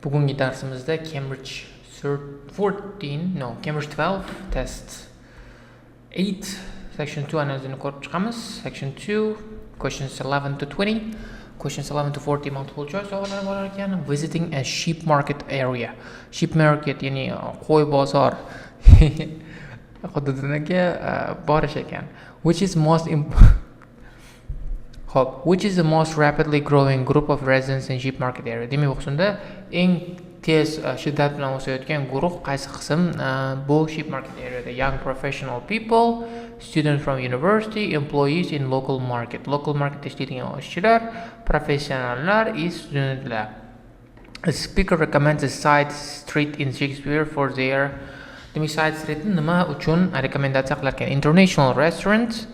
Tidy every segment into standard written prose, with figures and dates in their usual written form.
Bugungi darsimizda Cambridge 12 test 8 section 2 analizini ko'rib chiqamiz. Section 2 questions 11 to 20, questions 11 to 40 multiple choice savollari bor ekan. Visiting a sheep market area. Sheep market ya'ni qo'y bozor hududiga borish ekan. Which is the most rapidly growing group of residents in sheep market area? Demak, bu qismda eng tez shiddat bilan o'sayotgan guruh qaysi qism? Bu sheep market area. Young professional people, students from university, employees in local market. Local market ishlaydigan ishchilar, professionallar, studentlar. A speaker recommends a side street in Shakespeare for their side street nima uchun rekomendatsiya qilar ekan? International restaurants,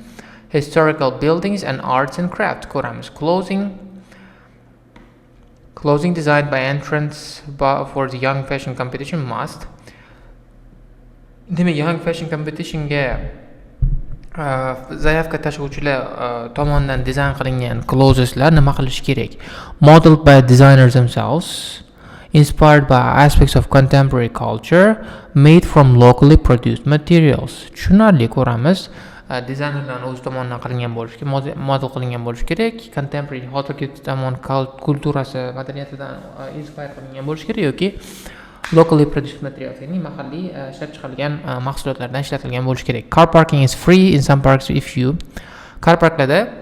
historical buildings and arts and crafts. Ko'ramiz. Closing designed by entrance for the young fashion competition must. Demak, young fashion competitionga zaявka tashuvchilar tomonidan dizayn qilingan closeslar nima qilish kerak? Modeled by designers themselves, inspired by aspects of contemporary culture, made from locally produced materials. Tushunarli. Ko'ramiz. Dizaynerlar o'z tomonidan qilingan bo'lishi kerak, model qilingan bo'lishi kerak, contemporary hozirgi zamon kulturasi, madaniyatidan inspire qilingan bo'lishi kerak yoki locally produced materials, ya'ni mahalliy ishlab chiqarilgan mahsulotlardan ishlatilgan bo'lishi kerak. Car parking is free in some parks if you. Car parklarda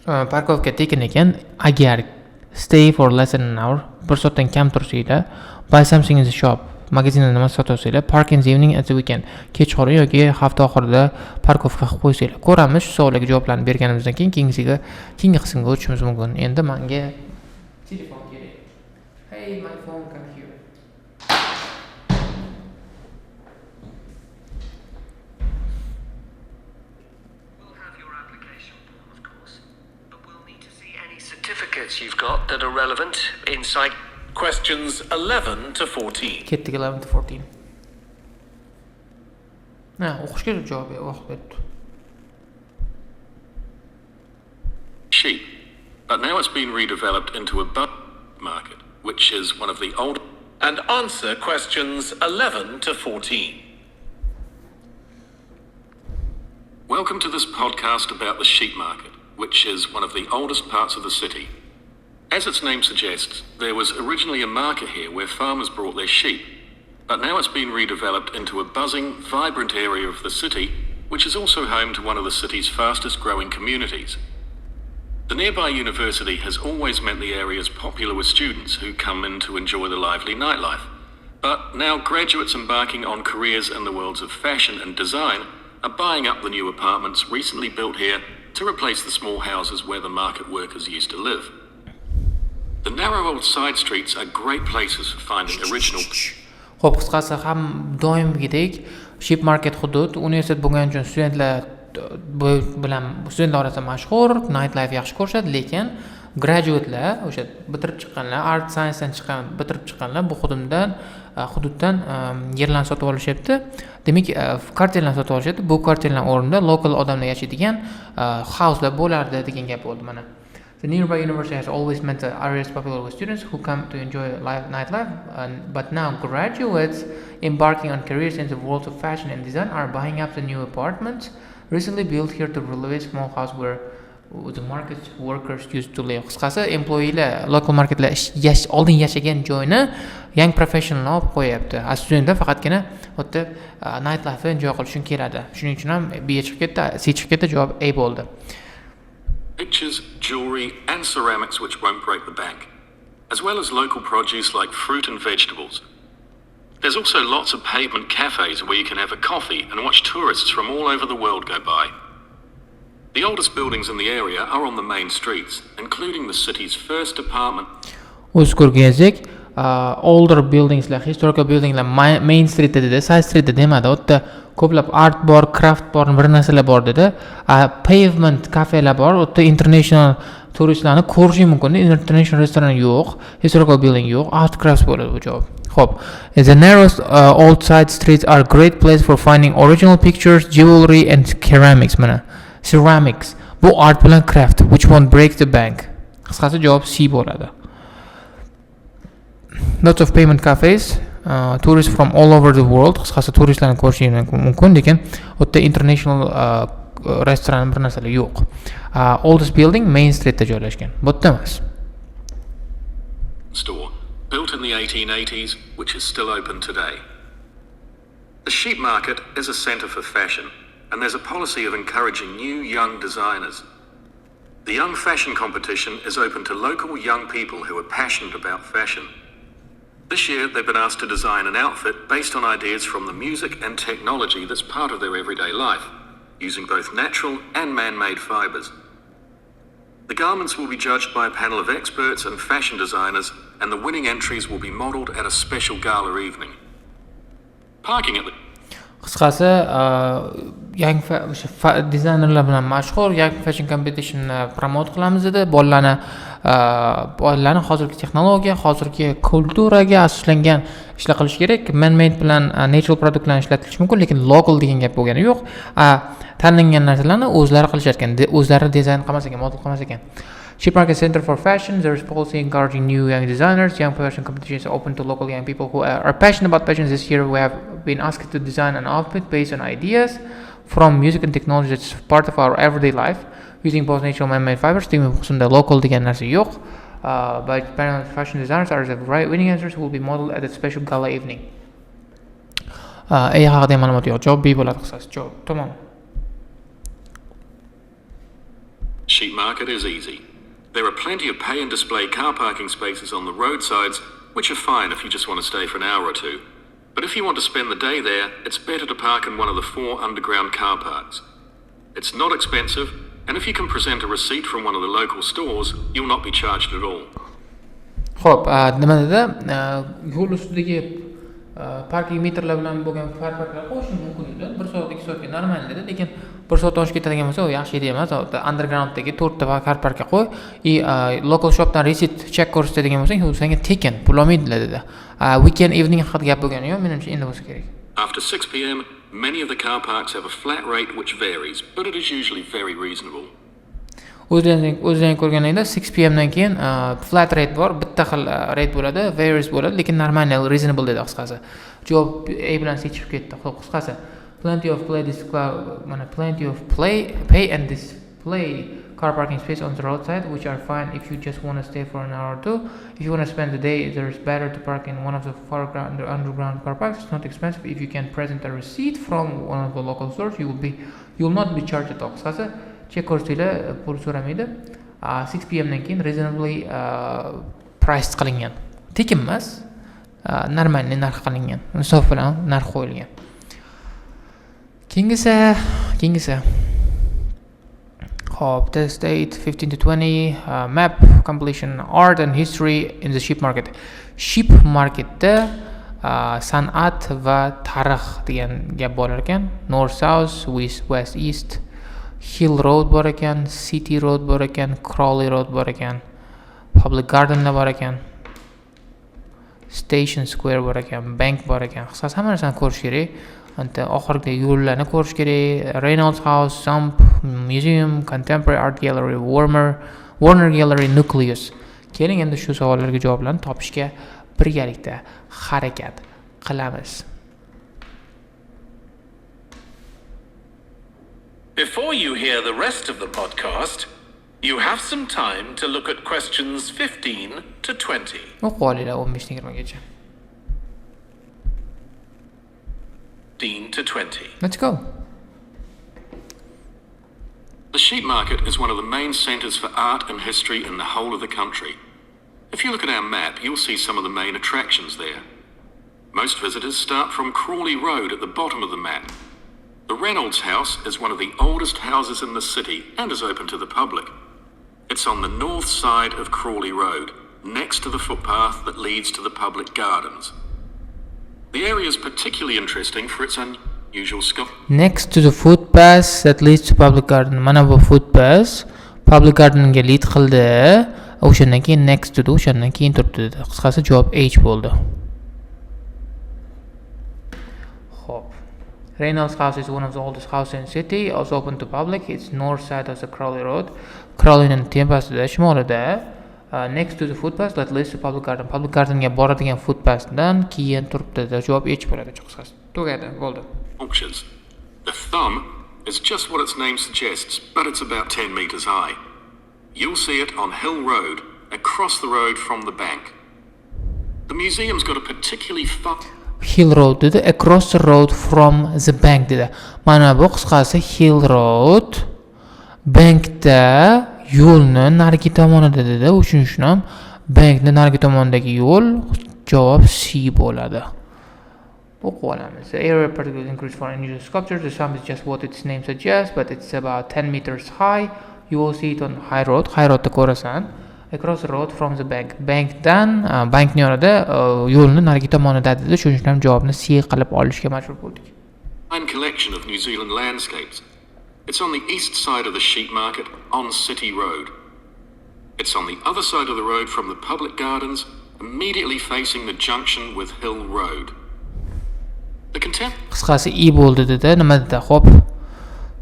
parkovka tekin ekan, agar stay for less than an hour, bir soatdan kam tursanglar, buy something in the shop, magazinda nima sotosanglar, park in the evening at the weekend, kechqurun yoki hafta oxirida parkovka qilib qo'ysanglar. Ko'ramiz. Shu savollarga javoblarni berganimizdan keyin keyingi qismga o'tishimiz mumkin. Endi menga telefon kerak. Hey, my phone, come here. We'll have your application form, of course, but we'll need to see any certificates you've got that are relevant inside. Questions 11 to 14. Ketdik 11 to 14. O'qishga javob berdi. Sheep, but now it's been redeveloped into a market, which is one of the old. And answer questions 11 to 14. Welcome to this podcast about the sheep market, which is one of the oldest parts of the city. As its name suggests, there was originally a market here where farmers brought their sheep, but now it's been redeveloped into a buzzing, vibrant area of the city, which is also home to one of the city's fastest growing communities. The nearby university has always meant the area is popular with students who come in to enjoy the lively nightlife, but now graduates embarking on careers in the worlds of fashion and design are buying up the new apartments recently built here to replace the small houses where the market workers used to live. The narrow old side streets are great places for finding original. Xo'p, qisqasi ham doimgidek sheep market hudud universitet bo'lgani uchun studentlar orasida mashhur, night life yaxshi ko'rishadi, lekin graduatelar, o'sha bitirib chiqqanlar, art sciencedan bitirib chiqqanlar bu hududdan yerlarni sotib olishyapti. Demak, kvartiralarni sotib olishyapti. Bu kvartiralar o'rnida lokal odamlar yashaydigan houselar bo'lardi degan gap bo'ldi mana. The nearby university has always meant the area is popular with students who come to enjoy nightlife, but now graduates embarking on careers in the world of fashion and design are buying up the new apartments recently built here to replace small house where the market workers used to live. Qisqasi, employeelar local marketlar oldin yashagan joyni young professional olib qo'yapti. Studentlar faqatgina o'tda nightlife enjoy qilish uchun keladi. Shuning uchun ham B chiqib ketdi, C chiqib ketdi, javob A bo'ldi. Pictures, jewelry, and ceramics which won't break the bank, as well as local produce like fruit and vegetables. There's also lots of pavement cafes where you can have a coffee and watch tourists from all over the world go by. The oldest buildings in the area are on the main streets, including the city's first apartment. Older buildings like historical buildings like main street dedi, side street demadi. O'tda ko'plab art bor, craft bor, bir narsalar bor dedi. Pavement cafelar bor. O'tda international turistlarni ko'rish mumkin. International restoran yo'q, historical building yo'q, art crafts bo'ladi bu javob. Xo'p, the narrowest old side streets are great place for finding original pictures, jewelry and ceramics mana. Ceramics. Bu art bilan craft which won't break the bank. Qisqasi javob C bo'ladi. Lots of payment cafes, tourists from all over the world, qisqasi turistlarni ko'rishingiz mumkin, lekin u yerda international restoran bir narsalar yo'q. Oldest building Main Streetda joylashgan. Bu yerda emas. Store, built in the 1880s, which is still open today. The sheep market is a centre for fashion, and there's a policy of encouraging new young designers. The Young Fashion Competition is open to local young people who are passionate about fashion. This year they've been asked to design an outfit based on ideas from the music and technology that's part of their everyday life, using both natural and man-made fibres. The garments will be judged by a panel of experts and fashion designers, and the winning entries will be modelled at a special gala evening. Parking at the Qisqasi, yangi dizaynerlar bilan mashhur Young Fashion Competition promote qilamiz dedi. Bolalarni hozirgi texnologiya, hozirgi kulturaga asoslangan ishlar qilish kerak. Man-made bilan natural produktlarni ishlatilishi mumkin, lekin local degan gap bo'lgani yo'q. Tanlangan narsalarni o'zlari qilishar ekan, o'zlari dizayn qilmas ekan, model qilmas ekan. Sheep Market Center for Fashion, there is policy encouraging new young designers. Young fashion competitions are open to local young people who are passionate about fashion. This year we have been asked to design an outfit based on ideas from music and technology that's part of our everyday life, using both natural and man-made fibers. The local degan narsa yo'q. But panel of fashion designers are the right winning answers who will be modeled at a special gala evening. Haqida ma'lumot yo'q. Javob B bo'ladi qisqasi. Javob. Tamam. sheep market is easy. There are plenty of pay and display car parking spaces on the roadsides, which are fine if you just want to stay for an hour or two. But if you want to spend the day there, it's better to park in one of the 4 underground car parks. It's not expensive, and if you can present a receipt from one of the local stores, you'll not be charged at all. Xo'p, nima dedi? Yo'l ustidagi parking metrlar bilan bo'lgan farqlar qo'yish mumkin edi. 1 soat 2 soatga normal dedi, lekin 1 soat oshib ketadigan bo'lsa, u yaxshi idea emas. Undergrounddagi 4 ta car parkga qo'y, local shopdan receipt check ko'rsatadigan bo'lsang, u senga tekin pul olmaydilar dedi. Weekend evening haqida gap bo'lgani yo'q, menimcha endi bo'lsa kerak. After 6 p.m, many of the car parks have a flat rate which varies, but it is usually very reasonable. O'zlaring ko'rganingda 6 pm dan keyin flat rate bor, bitta xil rate bo'ladi, varies bo'ladi, lekin normal, reasonable dedi qisqasi. Javob A bilan C chiqib ketdi. Xo'p, qisqasi. Plenty of pay and display car parking space on the roadside, which are fine if you just want to stay for an hour or two. If you want to spend the day, there's better to park in one of the underground car parks. It's not expensive. If you can present a receipt from one of the local stores, you will not be charged at all. Qisqasi, check ko'rsanglar pul so'ramaydi. 6 pm dan keyin reasonably price qilingan. Tekin emas, normal narx qilingan. Insof bilan narx qo'yilgan. Kengisi. Hope test date 15 to 20 map completion art and history in the sheep market. Sheep marketda san'at va tarix degan gap bo'lar ekan. North south, west east, Hill Road bor ekan, City Road bor ekan, Crawley Road bor ekan, Public Gardenlar bor ekan, Station Square bor ekan, Bank bor ekan. Qisqasi hamma narsani ko'rish kerak. Anta oxirgi yo'llarni ko'rish kerak. Reynolds House, Sump Museum, Contemporary Art Gallery, Warner Gallery, Nucleus. Keling endi shu savollarga javoblarni topishga birgalikda harakat qilamiz. Before you hear the rest of the podcast, you have some time to look at questions 15 to 20. O'qib olinglar 15-20 gacha. 15 to 20. Let's go. The sheep market is one of the main centres for art and history in the whole of the country. If you look at our map, you'll see some of the main attractions there. Most visitors start from Crawley Road at the bottom of the map. The Reynolds House is one of the oldest houses in the city and is open to the public. It's on the north side of Crawley Road, next to the footpath that leads to the public gardens. The area is particularly interesting for its unusual sculpture. Next to the footpath that leads to public garden. Mana bu footpath public gardenga lead qildi. O'shandan keyin next to o'shandan keyin turibdi dedi. Qisqasi javob H bo'ldi. Xo'p. Reynolds House is one of the oldest houses in the city, also open to public. It's north side of the Crawley Road. Crawleyning tepasida, shimolida next to the footpath that leads to public garden. Public gardenga boradigan footpathdan keyin turibdi deb javob H bo'ladi qisqasi. Tugadi, bo'ldi. Punctures. The thumb is just what its name suggests, but it's about 10 meters high. You'll see it on Hill Road, across the road from the bank. The museum's got a particularly Hill Road dedi, across the road from the bank dedi. Mana bu qisqasi Hill Road bankda yo'lni narigi tomonida dedi. O'shuning uchun ham bankning narigi tomonidagi yo'l javob C bo'ladi. O'qib olamiz. The area particularly increased for unusual sculpture. The sum is just what its name suggests, but it's about 10 meters high. You will see it on High Road. High Roadda ko'rasan. Across the road from the bank. Bankdan bankning yonida yo'lni narigi tomonida dedi. Shuning uchun ham javobni C qilib olishga majbur bo'ldik. fine collection of New Zealand landscapes. It's on the east side of the sheep market on City Road. It's on the other side of the road from the public gardens, immediately facing the junction with Hill Road. The qisqasi E bo'ldi dedi. Nima dedi? Xo'p.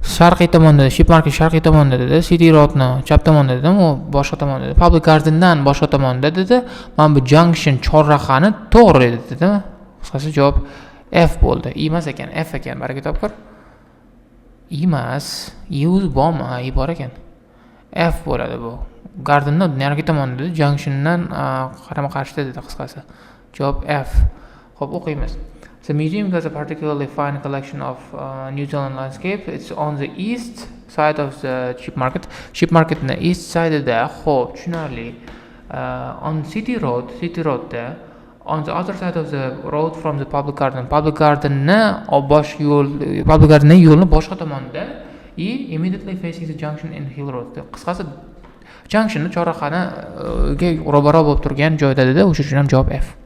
Sharqiy tomonda, sheep market sharqiy tomonda dedi. City Roadni chap tomonda dedim, u boshqa tomonda dedi. Public gardendan boshqa tomonda dedi. Mana bu junction chorrahani to'g'ri edi dedi. Qisqasi javob F bo'ldi. E emas ekan, F ekan. Baraka topkir. E emas, E o'zi bormi? Ha, E bor ekan. F bo'ladi bu. Gardendan narigi tomonda dedi, junctiondan qarama-qarshida dedi qisqasi. Javob F. Xo'p, o'qiymiz. The museum has a particularly fine collection of New Zealand landscape. It's on the east side of the sheep market. Sheep market in the east side of the hope, tushunarli. On City Road there, on the other side of the road from the public garden. Public garden yo'lni boshqa tomonda, immediately facing the junction in Hill Road. Qisqasi junctionni chorrahaniga ro'baro bo'lib turgan joyda dedi. O'sha uchun ham javob F.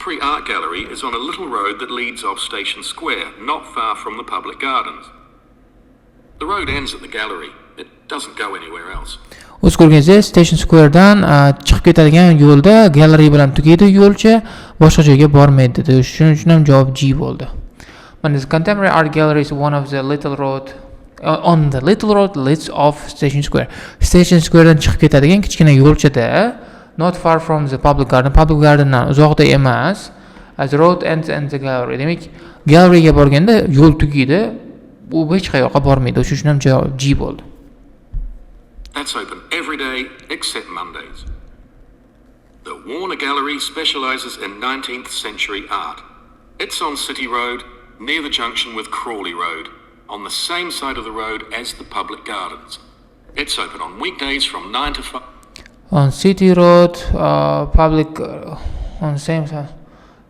Contemporary art gallery is on a little road that leads off Station Square, not far from the public gardens. The road ends at the gallery. It doesn't go anywhere else. O'z ko'rganingizdek, Station Squaredan chiqib ketadigan yo'lda gallery bilan tugaydi yo'lcha, boshqa joyga bormaydi dedi. Shuning uchun ham javob G bo'ldi. Mana this contemporary art gallery is one of the little road on the little road leads off Station Square. Station Squaredan chiqib ketadigan kichkina yo'lchada not far from the public garden. Public gardendan uzoqda emas. As the road ends in the gallery. Demak, galleriyaga borganda yo'l tugaydi, u hech qayoqqa bormaydi. Shuning uchun ham javob G bo'ldi. That's open every day except Mondays. The Warner Gallery specialises in 19th century art. It's on City Road, near the junction with Crawley Road, on the same side of the road as the public gardens. It's open on weekdays from 9 to 5. On City Road, public on same side.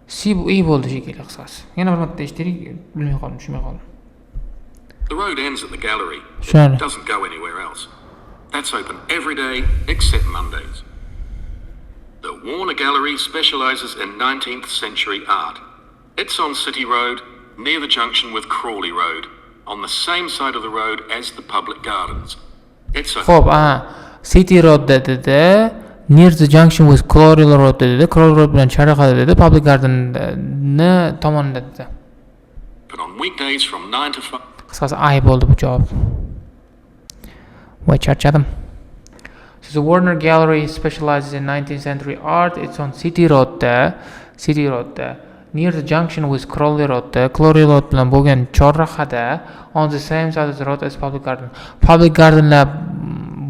C E bo'ldi shekilli qisqasi. Yana bir marta eshitdik, bilmay qoldim, tushunmay qoldim. The road ends at the gallery. Sure. It doesn't go anywhere else. That's open every day except Mondays. The Warner Gallery specialises in 19th century art. It's on City Road, near the junction with Crawley Road, on the same side of the road as the public gardens. It's open. Xo'p, City Road dedi, near the junction with Crawley Road dedi, Crawley Road bilan chorrahada dedi, public garden tomonida dedi. But on weekdays from 9 to 5. Qisqasi A bo'ldi bu javob. Voy charchadim. So the Warner Gallery specializes in 19th century art. It's on City Road there, near the junction with Crawley Road there. Crawley Road bilan bo'lgan chorrahada, on the same side of the road as public garden. Public gardenlar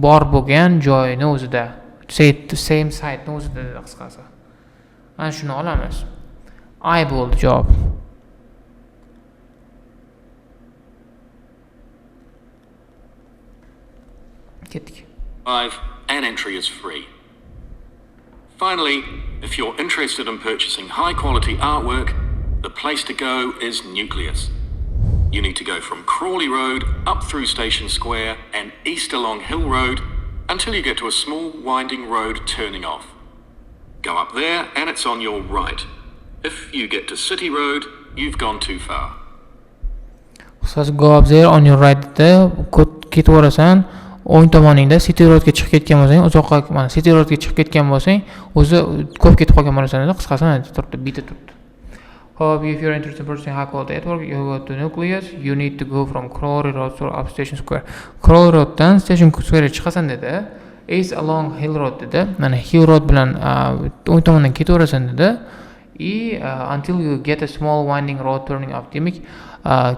bor bo'lgan joyni o'zida, same site ni o'zida dedi qisqasi. Ana shuni olamiz. A bo'ldi javob. Ketdik. 5, and entry is free. Finally, if you're interested in purchasing high-quality artwork, the place to go is Nucleus. You need to go from Crawley Road up through Station Square and east along Hill Road until you get to a small winding road turning off. Go up there and it's on your right. If you get to City Road, you've gone too far. So go up there on your right there, ketaverasan. O'ng tomoningda City Roadga chiqib ketgan bo'lsang, uzoqqa, mana City Roadga chiqib ketgan bo'lsang, o'zi ko'p ketib qolgan bo'lasan dedi. Qisqasi mana turibdi, bitta turibdi. Hope if you're interested in purchasing high quality artwork, you go to Nucleus. You need to go from Crawley Road to up Station Square. Crawley Roaddan Station Square chiqasan dedi. is along hill road dedi. Mana hill road bilan o'ng tomondan ketaverasan dedi. Until you get a small winding road turning off. Demak,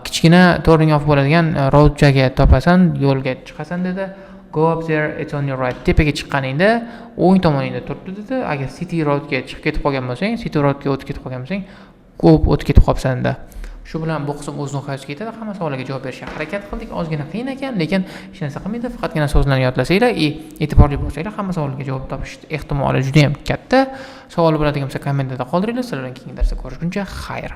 kichkina turning off bo'ladigan road joyga topasan, yo'lga chiqasan dedi. Go up there, it's on your right. Tepaga chiqqaningda o'ng tomoningda turibdi dedi. Agar city roadga chiqib ketib qolgan bo'lsang, city roadga o'tib ketib qolgan bo'lsang, ko'p o'tib ketib qolibsan dedi. Shu bilan bu qism o'z nihoyasiga yetadi. Hamma savollarga javob berishga harakat qildik. Ozgina qiyin ekan, lekin hech narsa qilmaydi. Faqatgina so'zlarni yodlasanglar, e'tiborli bo'lsanglar, hamma savollarga javob topish ehtimoli juda ham katta. Savol bo'ladigan bo'lsa kommentlarda qoldiringlar. Sizlar bilan keyingi darsda ko'rishguncha xayr.